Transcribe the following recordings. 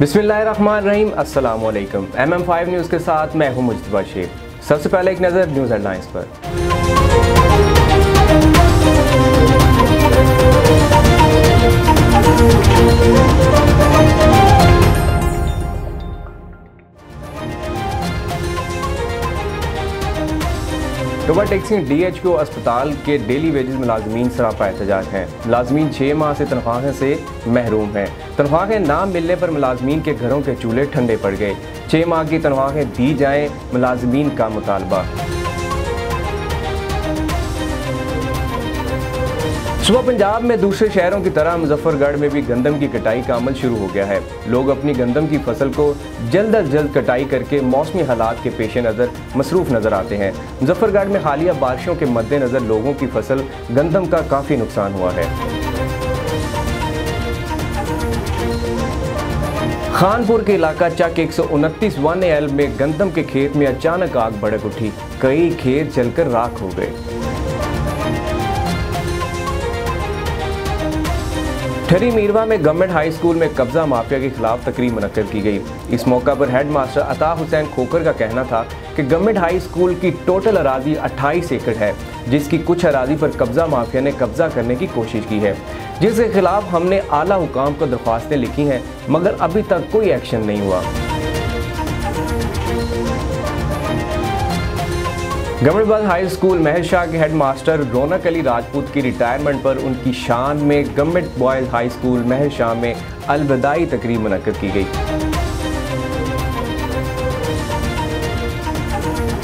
बिस्मिल्लाहिर्रहमानिर्रहीम, अस्सलाम वालेकुम। MM5 न्यूज़ के साथ मैं हूं मुस्तफा शेख। सबसे पहले एक नज़र न्यूज़ हेडलाइंस पर। टोबा टैक्सी DHQ अस्पताल के डेली वेजेस मुलाजमीन सरापा एहतजाज हैं। मुलाजमीन 6 माह से तनख्वाह से महरूम हैं। तनख्वाहें ना मिलने पर मुलाजमीन के घरों के चूल्हे ठंडे पड़ गए। 6 माह की तनख्वाहें दी जाएं, मुलाजमीन का मुतालबा। सुबह पंजाब में दूसरे शहरों की तरह मुजफ्फरगढ़ में भी गंदम की कटाई का अमल शुरू हो गया है। लोग अपनी गंदम की फसल को जल्द अज जल्द कटाई करके मौसमी हालात के पेश नज़र मसरूफ़ नज़र आते हैं। मुजफ्फरगढ़ में हालिया बारिशों के मद्देनज़र लोगों की फसल गंदम का काफ़ी नुकसान हुआ है। खानपुर के इलाका चक 129 1L में गंदम के खेत में अचानक आग भड़क उठी। कई खेत जलकर राख हो गए। ठरी मीरवा में गवर्नमेंट हाई स्कूल में कब्जा माफिया के खिलाफ तकरीब मुनक्कद की गई। इस मौका पर हेड मास्टर अता हुसैन खोकर का कहना था कि गवर्नमेंट हाई स्कूल की टोटल अराजी 28 एकड़ है, जिसकी कुछ अराजी पर कब्जा माफिया ने कब्जा करने की कोशिश की है, जिसके खिलाफ हमने आला हुकाम को दरख्वास्तें लिखी हैं, मगर अभी तक कोई एक्शन नहीं हुआ। Government boys high school Mehar Shah के हेड मास्टर रौनक अली राजपूत की रिटायरमेंट पर उनकी शान में government boys high school Mehar Shah में अलविदाई तकरीब मुनक्कद की गई।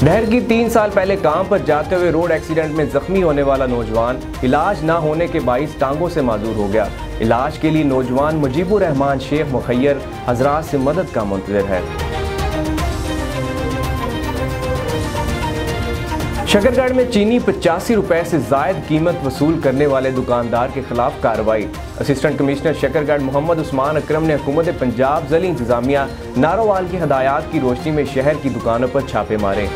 डहर की 3 साल पहले काम पर जाते हुए रोड एक्सीडेंट में जख्मी होने वाला नौजवान इलाज ना होने के बाइस टांगों से माजूर हो गया। इलाज के लिए नौजवान मुजीबुर रहमान शेख मुखैयर हजरात से मदद का मुंतज़िर है। शकरगढ़ में चीनी 85 रुपए से जायद कीमत वसूल करने वाले दुकानदार के खिलाफ कार्रवाई। असिस्टेंट कमिश्नर शकरगढ़ मोहम्मद उस्मान अकरम ने हुकूमत पंजाब ज़िली इंतजामिया नारोवाल की हदायत की रोशनी में शहर की दुकानों पर छापे मारे।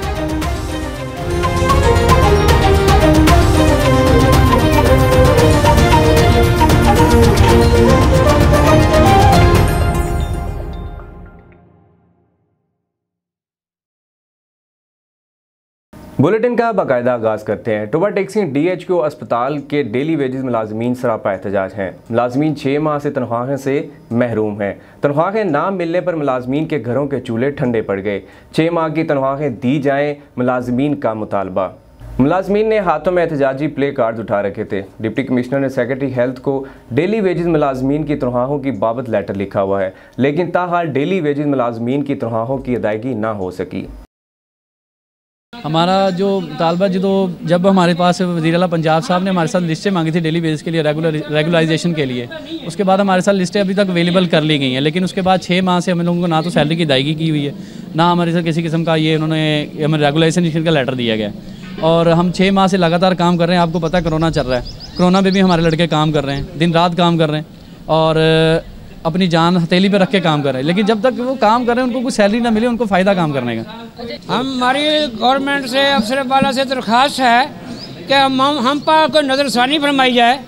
बुलेटिन का बाकायदा आगाज़ करते हैं। टोबा टैक्सी DHQ अस्पताल के डेली वेजेस मुलाजमीन सरापा एहतजाज हैं। मुलाजमीन 6 माह से तनख्वाहें से महरूम हैं। तनख्वाहें ना मिलने पर मुलाजमीन के घरों के चूल्हे ठंडे पड़ गए। 6 माह की तनख्वाहें दी जाएं, मुलाजमीन का मुतालबा। मुलाजमीन ने हाथों में एहतजाजी प्ले कार्ड उठा रखे थे। डिप्टी कमिश्नर ने सेक्रेटरी हेल्थ को डेली वेजेस मुलाजमीन की तनख्वाहों की बाबत लेटर लिखा हुआ है, लेकिन ताहाल डेली वेजेस मुलाजमीन की तनख्वाहों की अदायगी ना हो सकी। हमारा जो मुतालबा जब हमारे पास वज़ीर आला पंजाब साहब ने हमारे साथ लिस्टें मांगी थी डेली बेसिस के लिए रेगुलराइजेशन के लिए, उसके बाद हमारे साथ लिस्टें अभी तक अवेलेबल कर ली गई हैं, लेकिन उसके बाद 6 माह से हम लोगों को ना तो सैलरी की अदायगी की हुई है, ना हमारे साथ किसी किस्म का उन्होंने हमें रेगुलाइजेशन का लेटर दिया गया। और हम 6 माह से लगातार काम कर रहे हैं। आपको पता है कोरोना चल रहा है, कोरोना में भी हमारे लड़के काम कर रहे हैं, दिन रात काम कर रहे हैं और अपनी जान हथेली पे रख के काम कर रहे हैं, लेकिन जब तक वो काम कर रहे हैं उनको कुछ सैलरी ना मिले, उनको फ़ायदा काम करने का। हमारी गवर्नमेंट से अफसर वाला से दरख्वास्त है कि हम पर कोई नज़रसानी फरमाई जाए,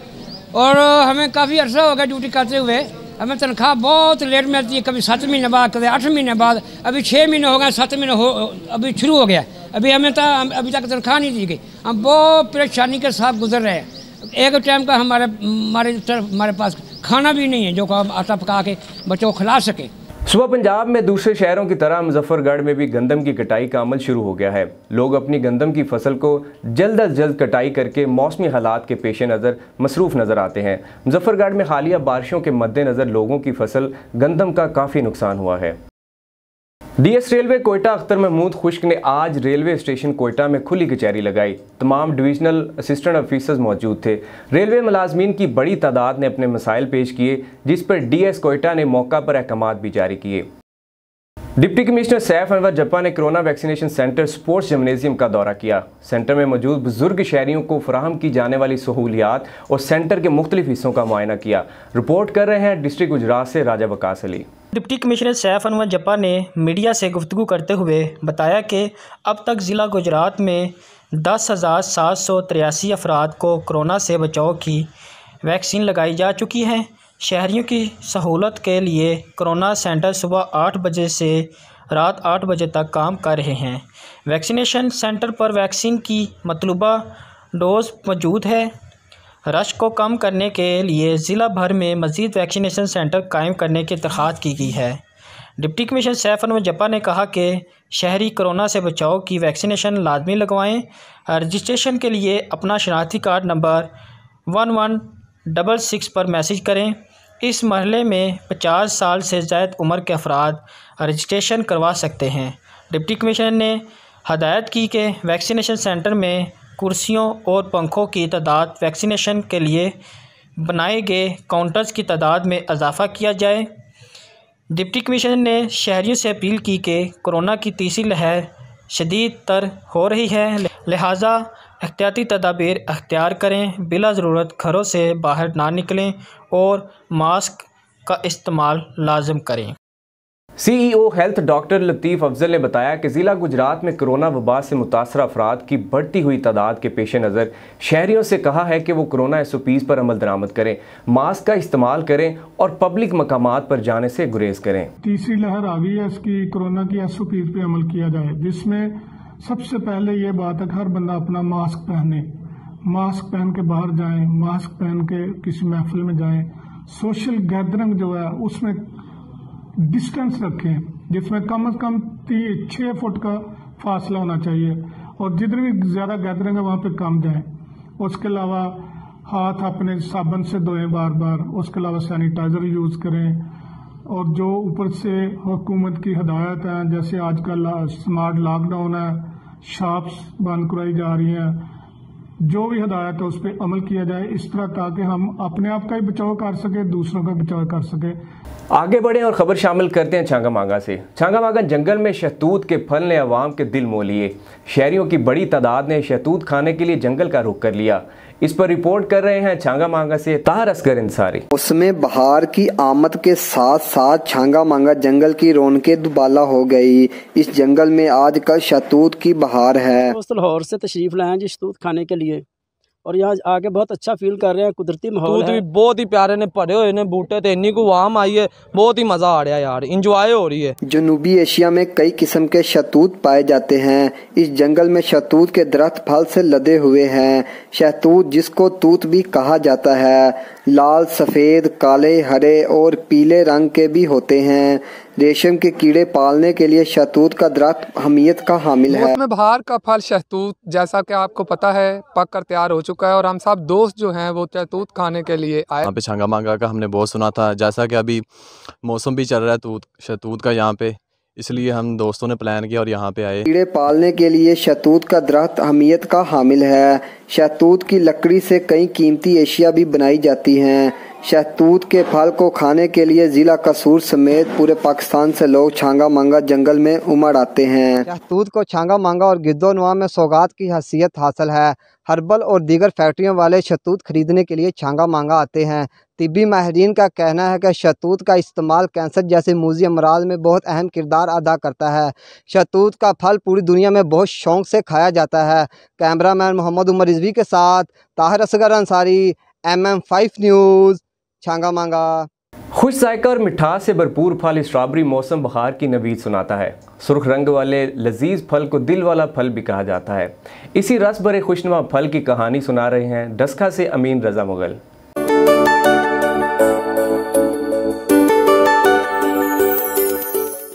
और हमें काफ़ी अर्सा हो गया ड्यूटी करते हुए, हमें तनख्वाह बहुत लेट मिलती है, कभी 7 महीने बाद, कभी 8 महीने बाद, अभी 6 महीने हो गए, 7 महीने हो अभी शुरू हो गया, अभी अभी तक तनख्वाह नहीं दी गई। हम बहुत परेशानी के साथ गुजर रहे हैं। एक टाइम का हमारे पास खाना भी नहीं है जो हम आटा पका के बच्चों को खिला सके। सुबह पंजाब में दूसरे शहरों की तरह मुजफ्फरगढ़ में भी गंदम की कटाई का अमल शुरू हो गया है। लोग अपनी गंदम की फसल को जल्द अज जल्द कटाई करके मौसमी हालात के पेश नज़र मसरूफ़ नज़र आते हैं। मुजफ्फरगढ़ में हालिया बारिशों के मद्देनज़र लोगों की फसल गंदम का काफ़ी नुकसान हुआ है। DS रेलवे कोयटा अख्तर महमूद खुश्क ने आज रेलवे स्टेशन कोयटा में खुली कचहरी लगाई। तमाम डिवीजनल असिस्टेंट ऑफिसर्स मौजूद थे। रेलवे मुलाजमीन की बड़ी तादाद ने अपने मसाइल पेश किए, जिस पर DS कोयटा ने मौका पर अहकामात भी जारी किए। डिप्टी कमिश्नर सैफ अनवर जप्पा ने corona vaccination centre sports gymnasium का दौरा किया। सेंटर में मौजूद बुजुर्ग शहरियों को फराहम की जाने वाली सहूलियात और सेंटर के मुख्तलिफ हिस्सों का मुआयना किया। रिपोर्ट कर रहे हैं डिस्ट्रिक्ट गुजरात से राजा वकास अली। डिप्टी कमिश्नर सैफ अनवर जप्पा ने मीडिया से गुफ्तगू करते हुए बताया कि अब तक ज़िला गुजरात में 10,783 अफराद को कोरोना से बचाव की वैक्सीन लगाई जा चुकी है, शहरियों की सहूलत के लिए कोरोना सेंटर सुबह 8 बजे से रात 8 बजे तक काम कर रहे हैं। वैक्सीनेशन सेंटर पर वैक्सीन की मतलूबा डोज मौजूद है। रश को कम करने के लिए ज़िला भर में मज़ीद वैक्सीनेशन सेंटर कायम करने की दरख्वास्त की गई है। डिप्टी कमिश्नर सैफ अनवर जप्पा ने कहा कि शहरी कोरोना से बचाव की वैक्सीनेशन लाजमी लगवाएं। रजिस्ट्रेशन के लिए अपना शनाख्ती कार्ड नंबर 1166 पर मैसेज करें। इस मरहले में 50 साल से ज़ायद उम्र के अफराद रजिस्ट्रेशन करवा सकते हैं। डिप्टी कमिश्नर ने हदायत की कि वैक्सीनेशन सेंटर में कुर्सियों और पंखों की तादाद वैक्सीनेशन के लिए बनाए गए काउंटर्स की तादाद में इजाफ़ा किया जाए। डिप्टी कमिश्नर ने शहरियों से अपील की कि कोरोना की तीसरी लहर शदीद तर हो रही है, लिहाजा एहतियाती तदाबीर अख्तियार करें, बिला ज़रूरत घरों से बाहर ना निकलें और मास्क का इस्तेमाल लाजम करें। CEO हेल्थ डॉक्टर लतीफ़ अफजल ने बताया कि ज़िला गुजरात में कोरोना वबा से मुतासर अफराद की बढ़ती हुई तादाद के पेश नज़र शहरियों से कहा है कि वो कोरोना SOPs पर अमल दरामद करें, मास्क का इस्तेमाल करें और पब्लिक मकामात पर जाने से गुरेज करें। तीसरी लहर आ गई है, इसकी कोरोना की SOPs पे अमल किया जाए, जिसमें सबसे पहले ये बात है कि हर बंदा अपना मास्क पहने, मास्क पहन के बाहर जाएं, मास्क पहन के किसी महफिल में जाएं, सोशल गैदरिंग जो है उसमें डिस्टेंस रखें, जिसमें कम से कम 6 फुट का फासला होना चाहिए और जिधर भी ज़्यादा गैदरिंग है वहाँ पे कम जाएं। उसके अलावा हाथ अपने साबुन से धोएं बार बार, उसके अलावा सैनिटाइज़र यूज़ करें और जो ऊपर से हुकूमत की हदायत है, जैसे आजकल स्मार्ट लॉकडाउन है, शॉप्स बंद कराई जा रही हैं, जो भी हदायत है उस पर अमल किया जाए इस तरह ताकि हम अपने आप का ही बचाव कर सके, दूसरों का बचाव कर सके। आगे बढ़े और खबर शामिल करते हैं छांगा मांगा से। छांगा मांगा जंगल में शहतूत के फल ने अवाम के दिल मोह लिए। शहरियों की बड़ी तादाद ने शहतूत खाने के लिए जंगल का रुख कर लिया। इस पर रिपोर्ट कर रहे हैं छांगा मांगा से ताहर असगर अंसारी। उसमें बहार की आमद के साथ साथ छांगा मांगा जंगल की रौनकें दुबाला हो गई। इस जंगल में आजकल शहतूत की बहार है। लाहौर से तशरीफ लाए हैं जी शहतूत खाने के लिए और यहाँ आके बहुत अच्छा फील कर रहे हैं। कुदरती माहौल है, बहुत ही प्यारे ने भरे हुए ने बूटे ते इन्नी को आम आई है, बहुत ही मजा आ रहा है यार, इंजॉय हो रही है। जनूबी एशिया में कई किस्म के शहतूत पाए जाते हैं। इस जंगल में शहतूत के दरख्त फल से लदे हुए हैं। शहतूत जिसको तूत भी कहा जाता है, लाल, सफेद, काले, हरे और पीले रंग के भी होते हैं। रेशम के कीड़े पालने के लिए शहतूत का दरख्त अहमियत का हामिल है। मौसम बहार का फल शहतूत जैसा कि आपको पता है पक कर तैयार हो चुका है और हम सब दोस्त जो हैं वो शहतूत खाने के लिए आए। यहाँ पे छांगा मांगा का हमने बहुत सुना था, जैसा कि अभी मौसम भी चल रहा है शहतूत का यहाँ पे, इसलिए हम दोस्तों ने प्लान किया और यहाँ पे आए। कीड़े पालने के लिए शहतूत का दरख्त अहमियत का हामिल है। शहतूत की लकड़ी से कई कीमती एशिया भी बनाई जाती हैं। शहतूत के फल को खाने के लिए जिला कसूर समेत पूरे पाकिस्तान से लोग छांगा मांगा जंगल में उमड़ आते हैं। शहतूत को छांगा मांगा और गिद्दोनुमा में सौगात की हैसियत हासिल है। हर्बल और दीगर फैक्ट्रियों वाले शहतूत खरीदने के लिए छांगा मांगा आते हैं। तिब्बी माहिरीन का कहना है कि शहतूत का इस्तेमाल कैंसर जैसे मूजी अमराज में बहुत अहम किरदार अदा करता है। शहतूत का फल पूरी दुनिया में बहुत शौक से खाया जाता है। कैमरामैन मोहम्मद उमर रिजवी के साथ ताहिर असगर अंसारी, MM5 न्यूज़, छांगा मांगा। खुश जायका और मिठास से भरपूर फल स्ट्रॉबेरी मौसम बहार की नवीद सुनाता है। सुर्ख रंग वाले लजीज फल को दिल वाला फल भी कहा जाता है। इसी रस भरे खुशनुमा फल की कहानी सुना रहे हैं डस्का से अमीन रजा मुगल।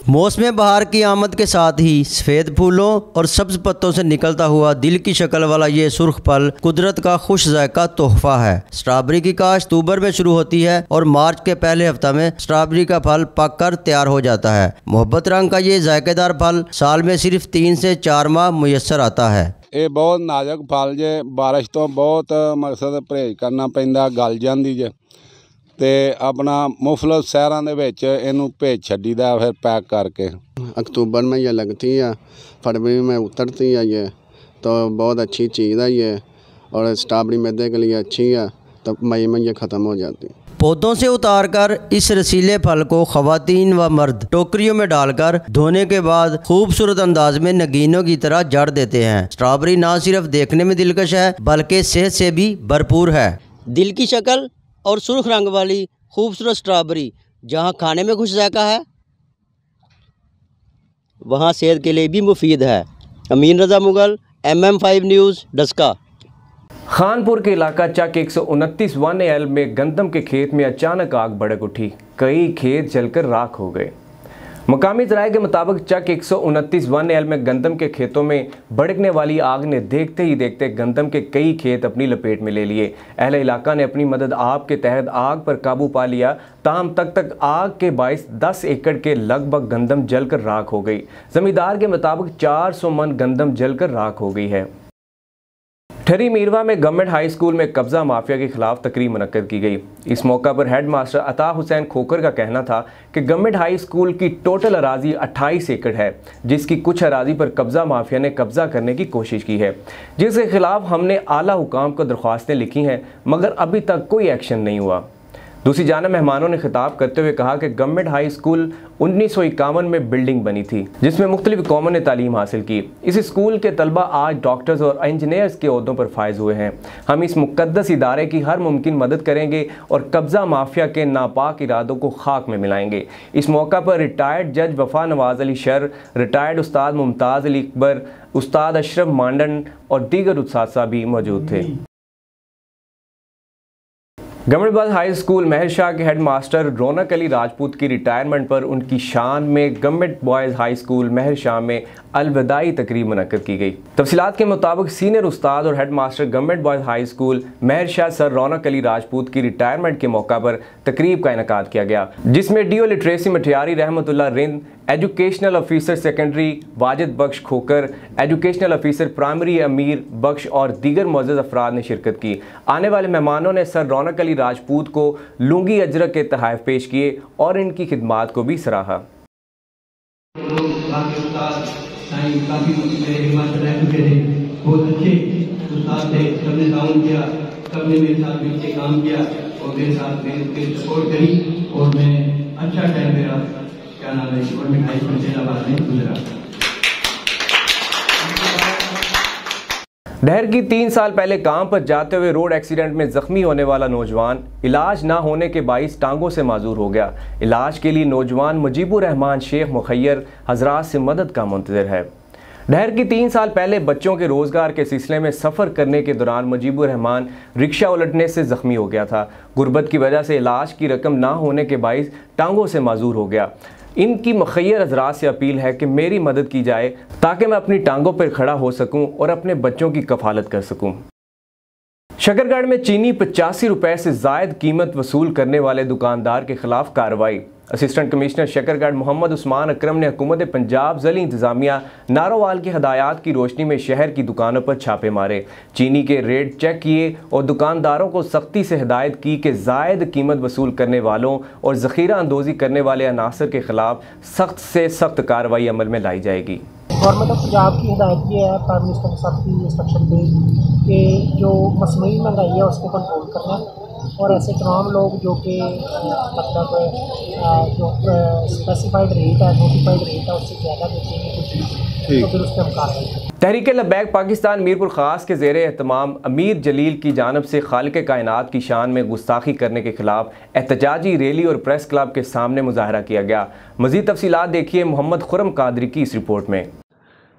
मौसम बहार की आमद के साथ ही सफ़ेद फूलों और सब्ज पत्तों से निकलता हुआ दिल की शक्ल वाला ये सुर्ख फल कुदरत का खुश जायका तोहफा है। स्ट्रॉबेरी की काश्त अक्टूबर में शुरू होती है और मार्च के पहले हफ्ता में स्ट्रॉबेरी का फल पक कर तैयार हो जाता है। मोहब्बत रंग का ये जायकेदार फल साल में सिर्फ 3 से 4 माह मुयस्सर आता है। ये बहुत नाजुक फल जे, बारिश तो बहुत मकसद परहेज करना पैंदा, गल जांदी जे ते अपना मुफलत शहरों के विच इनू भेज छड्डीदा फिर पैक करके। अक्टूबर में ये लगती है, फरवरी में उतरती है ये, तो बहुत अच्छी चीज़ है ये और स्ट्रॉबेरी मैदे के लिए अच्छी है, तो मई में ये ख़त्म हो जाती है। पौधों से उतारकर इस रसीले फल को खवातीन व मर्द टोकरियों में डालकर धोने के बाद खूबसूरत अंदाज में नगीनों की तरह जड़ देते हैं। स्ट्रॉबेरी ना सिर्फ देखने में दिलकश है बल्कि सेहत से भी भरपूर है। दिल की शक्ल और सुर्ख रंग वाली खूबसूरत स्ट्रॉबेरी जहाँ खाने में खुश जायका है, वहाँ सेहत के लिए भी मुफीद है। अमीन रज़ा मुगल, MM5 न्यूज़, डस्का। खानपुर के इलाका चक 129 1L में गंदम के खेत में अचानक आग भड़क उठी। कई खेत जलकर राख हो गए। मकामी ज़राए के मुताबिक चक 129 1L में गंदम के खेतों में भड़कने वाली आग ने देखते ही देखते गंदम के कई खेत अपनी लपेट में ले लिए। अहले इलाका ने अपनी मदद आप के तहत आग पर काबू पा लिया। ताहम तक आग के बायस 10 एकड़ के लगभग गंदम जलकर राख हो गई। ज़मींदार के मुताबिक 400 मन गंदम जलकर राख हो गई है। ठरी मीरवा में गवर्नमेंट हाई स्कूल में कब्जा माफिया के खिलाफ तकरीब मुनक्कद की गई। इस मौका पर हेड मास्टर अता हुसैन खोकर का कहना था कि गवर्नमेंट हाई स्कूल की टोटल अराजी 28 एकड़ है, जिसकी कुछ अराजी पर कब्जा माफिया ने कब्जा करने की कोशिश की है, जिसके खिलाफ हमने आला हुकाम को दरख्वास्तें लिखी हैं, मगर अभी तक कोई एक्शन नहीं हुआ। दूसरी जानब मेहमानों ने खिताब करते हुए कहा कि गवर्नमेंट हाई स्कूल 1951 में बिल्डिंग बनी थी, जिसमें मुख्तलिफ कौमों ने तालीम हासिल की। इस स्कूल के तलबा आज डॉक्टर्स और इंजीनियर्स के ओहदों पर फायज हुए हैं। हम इस मुक़द्दस इदारे की हर मुमकिन मदद करेंगे और कब्ज़ा माफिया के नापाक इरादों को खाक में मिलाएंगे। इस मौका पर रिटायर्ड जज वफा नवाज अली शर, रिटायर्ड उस्ताद मुमताज़ अली अकबर, उस्ताद अशरफ मांडन और दीगर उस्ताद भी मौजूद थे। Government boys high school Mehar Shah के हेड मास्टर रौनक अली राजपूत की रिटायरमेंट पर उनकी शान में government boys high school Mehar Shah में अलविदाई तकरीब मुनक्कद की गई। तफसीलात के मुताबिक सीनियर उस्ताद और head master government boys high school Mehar Shah sir Raunaq Ali Rajput की रिटायरमेंट के मौका पर तकरीब का इनेकाद किया गया, जिसमें DO literacy Matiari Rehmatullah Rind, educational officer secondary Wajid Bakhsh Khokhar, educational officer primary Amir Bakhsh और दीगर मुअज़्ज़ज़ अफराद ने शिरकत की। आने वाले मेहमानों ने सर रौनक अली राजपूत को लुंगी अजरक के तोहफ़े पेश किए और इनकी खिदमात को भी सराहा। काफ़ी मेरे हिमाचल रह चुके थे, बहुत अच्छे उस्ताद थे, सबने ताउन किया, सबने मेरे साथ मिलकर काम किया और मेरे साथ मेरे सपोर्ट करी और मैं अच्छा टाइम मेरा क्या नाम है गवर्नमेंट हाई स्कूल जैलाबाद में गुजरा। डहर की 3 साल पहले काम पर जाते हुए रोड एक्सीडेंट में जख्मी होने वाला नौजवान इलाज ना होने के बाइस टांगों से माजूर हो गया। इलाज के लिए नौजवान मुजीबुर रहमान शेख मुखैर हजरात से मदद का मुंतज़िर है। डहर की 3 साल पहले बच्चों के रोज़गार के सिलसिले में सफ़र करने के दौरान मुजीबुर रहमान रिक्शा उलटने से ज़ख्मी हो गया था। गुर्बत की वजह से इलाज की रकम ना होने के बाइस टांगों से माजूर हो गया। इनकी मुखैर हज़रात से अपील है कि मेरी मदद की जाए ताकि मैं अपनी टांगों पर खड़ा हो सकूं और अपने बच्चों की कफालत कर सकूं। शकरगढ़ में चीनी 85 रुपए से ज़ायद कीमत वसूल करने वाले दुकानदार के खिलाफ कार्रवाई। असिस्टेंट कमिश्नर शकरगढ़ मोहम्मद उस्मान अकरम ने हुकूमत पंजाब ज़ली इंतज़ामिया नारोवाल की हदायत की रोशनी में शहर की दुकानों पर छापे मारे, चीनी के रेट चेक किए और दुकानदारों को सख्ती से हिदायत की कि ज़ायद कीमत वसूल करने वालों और ज़ख़ीरा अंदोज़ी करने वाले अनासर के खिलाफ सख्त से सख्त कार्रवाई अमल में लाई जाएगी। गवर्नमेंट ऑफ पंजाब की हिदायत ये है प्राइम मिनिस्टर के साथ की इंस्ट्रक्शन पे कि जो मसनूई महंगाई है उसको कंट्रोल करना और ऐसे तमाम लोग जो कि मतलब जो स्पेसिफाइड रेट है, नोटिफाइड रेट है, उससे ज़्यादा बेचेंगे कुछ चीज़ तो फिर उस पर हम कार्रवाई करेंगे। तहरीक लब्बैक पाकिस्तान मीरपुर ख़ास के ज़ेरे एहतमाम अमीर जलील की जानब से खालिक कायनात की शान में गुस्ताखी करने के खिलाफ एहतजाजी रैली और प्रेस क्लब के सामने मुजाहरा किया गया। मज़ीद तफसीलात देखिए मोहम्मद खुरम कादरी की इस रिपोर्ट में।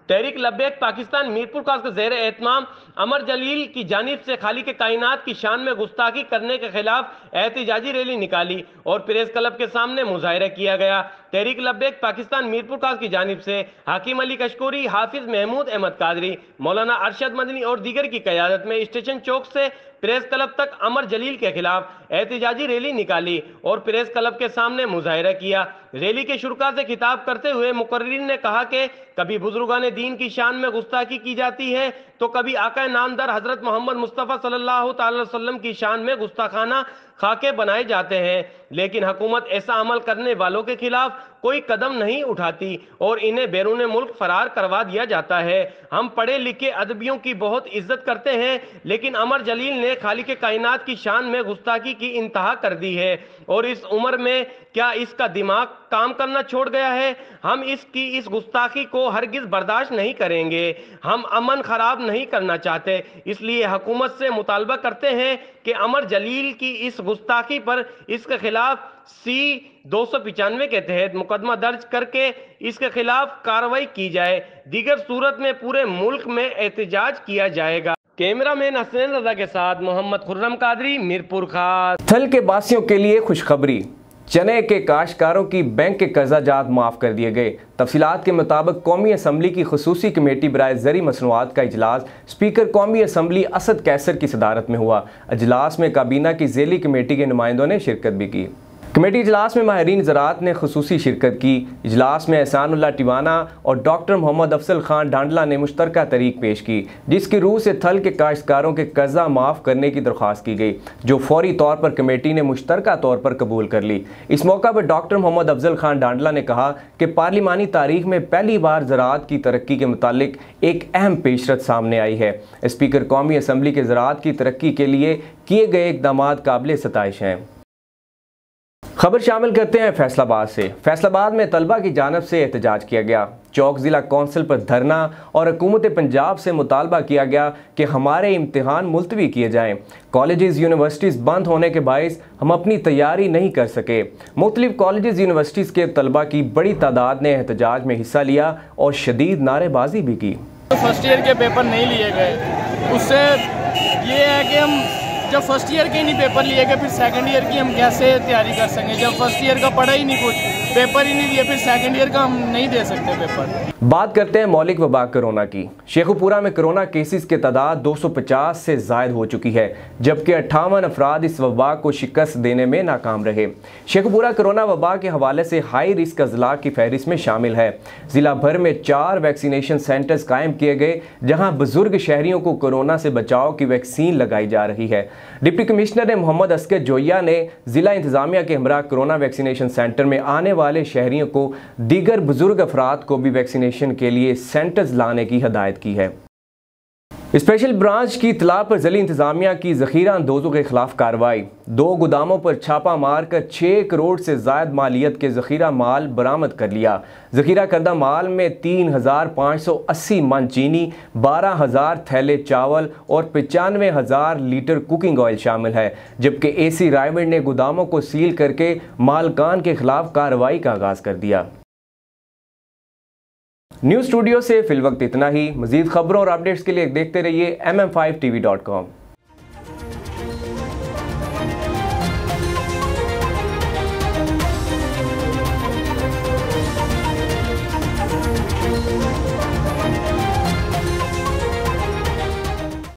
तहरीक लब्बैक पाकिस्तान मीरपुर खास के ज़ेर एहतमाम अमर जलील की जानिब से खालिक कायनात की शान में गुस्ताखी करने के खिलाफ एहतजाजी रैली निकाली और प्रेस क्लब के सामने मुजाहरा किया गया। तहरीक लब्बैक पाकिस्तान मीरपुर खास की जानिब से हाकिम अली कशकोरी, हाफिज महमूद अहमद कादरी, मौलाना अरशद मदनी और दीगर की क़यादत में स्टेशन चौक से प्रेस क्लब तक अमर जलील के खिलाफ एहतजाजी रैली निकाली और प्रेस क्लब के सामने मुजाहरा किया। रैली के शुरका से खिताब करते हुए मुकर्रिर ने कहा कि कभी बुजुर्गान दीन की शान में गुस्ताखी की जाती है तो कभी आका नामदार हजरत मोहम्मद मुस्तफ़ा सल्लल्लाहु अलैहि वसल्लम की शान में गुस्ताखाना खाके बनाए जाते हैं, लेकिन हुकूमत ऐसा अमल करने वालों के खिलाफ कोई कदम नहीं उठाती और इन्हें बैरून मुल्क फरार करवा दिया जाता है। हम पढ़े लिखे अदबियों की बहुत इज्जत करते हैं, लेकिन अमर जलील ने खालिक कायनात की शान में गुस्ताखी की इंतहा कर दी है और इस उम्र में क्या इसका दिमाग काम करना छोड़ गया है? हम इसकी इस गुस्ताखी को हरगिज बर्दाश्त नहीं करेंगे। हम अमन खराब नहीं करना चाहते, इसलिए हुकूमत से मुतालबा करते हैं कि अमर जलील की इस गुस्ताखी पर इसके खिलाफ C-295 के तहत मुकदमा दर्ज करके इसके खिलाफ कार्रवाई की जाए। दीगर सूरत में पूरे मुल्क में एहतजाज किया जाएगा। कैमरामैन हसनैन रजा के साथ मोहम्मद खुर्रम कादरी, मीरपुर खास। थल के बासियों के लिए खुशखबरी, चने के काश्तकारों की बैंक के कर्जाजात माफ़ कर दिए गए। तफसीलात के मुताबिक कौमी असम्बली की खसूसी कमेटी बराए ज़री मसनूआत का इजलास स्पीकर कौमी असम्बली असद कैसर की सदारत में हुआ। इजलास में काबीना की ज़ेली कमेटी के नुमाइंदों ने शिरकत भी की। कमेटी इजलास में माहिरीन ज़राअत ने खसूसी शिरकत की। इजलास में एहसानुल्लाह टिवाना और डॉक्टर मोहम्मद अफजल खान डांडला ने मुश्तरका तहरीक पेश की, जिसकी रूह से थल के काश्तकारों के कर्जा माफ़ करने की दरख्वास्त की गई, जो फौरी तौर पर कमेटी ने मुश्तरका तौर पर कबूल कर ली। इस मौका पर डॉक्टर मोहम्मद अफजल खान डांडला ने कहा कि पार्लिमानी तारीख में पहली बार ज़राअत की तरक्की के मुतालिक एक अहम पेशरत सामने आई है। स्पीकर कौमी असम्बली के ज़राअत की तरक्की के लिए किए गए इक़दामात काबिल सताइश हैं। खबर शामिल करते हैं फैसलाबाद से। फैसलाबाद में तलबा की जानिब से एहतजाज किया गया। चौक ज़िला कौंसिल पर धरना और हुकूमत पंजाब से मुतालबा किया गया कि हमारे इम्तिहान मुलतवी किए जाएँ। कॉलेजेस यूनिवर्सिटीज़ बंद होने के बायस हम अपनी तैयारी नहीं कर सके। मुख्तलिफ कॉलेजेस यूनिवर्सिटीज़ के तलबा की बड़ी तादाद ने एहतजाज में हिस्सा लिया और शदीद नारेबाजी भी की। फर्स्ट ईयर के पेपर नहीं लिए गए, उससे ये है कि हम जब फर्स्ट ईयर के नहीं पेपर लिए गए, फिर सेकंड ईयर की हम कैसे तैयारी कर सकें? जब फर्स्ट ईयर का पढ़ा ही नहीं, कुछ पेपर ही नहीं दिए, फिर सेकंड ईयर का हम नहीं दे सकते पेपर। बात करते हैं मौलिक वबा कोरोना की। शेखुपुरा में कोरोना केसेस की तादाद 250 से ज़ायद हो चुकी है, जबकि 58 अफराद इस वबा को शिकस्त देने में नाकाम रहे। शेखुपुरा कोरोना वबा के हवाले से हाई रिस्क अजला की फहरिस्त में शामिल है। ज़िला भर में 4 वैक्सीनेशन सेंटर्स कायम किए गए, जहां बुजुर्ग शहरियों को कोरोना से बचाव की वैक्सीन लगाई जा रही है। डिप्टी कमिश्नर मोहम्मद अस्कर जोया ने ज़िला इंतज़ामिया के हमरा कोरोना वैक्सीनेशन सेंटर में आने वाले शहरियों को दीगर बुजुर्ग अफराद को भी वैक्सीनेशन के लिए सेंटर्स लाने की हदायत की है। स्पेशल ब्रांच की इत्तला पर ज़िला इंतज़ामिया की ज़ख़ीरा अंदोज़ों के खिलाफ कार्रवाई। 2 गोदामों पर छापा मारकर 6 करोड़ से ज़ायद मालियत के ज़ख़ीरा माल बरामद कर लिया। ज़ख़ीरा करदा माल में 3,580 मन चीनी, 12,000 थैले चावल और 95,000 लीटर कुकिंग ऑयल शामिल है। जबकि AC रायगढ़ ने गोदामों को सील करके मालकान के खिलाफ कार्रवाई का आगाज़ कर दिया। न्यूज़ स्टूडियो से फिल वक्त इतना ही। मज़ीद खबरों और अपडेट्स के लिए देखते रहिए MM5TV.com।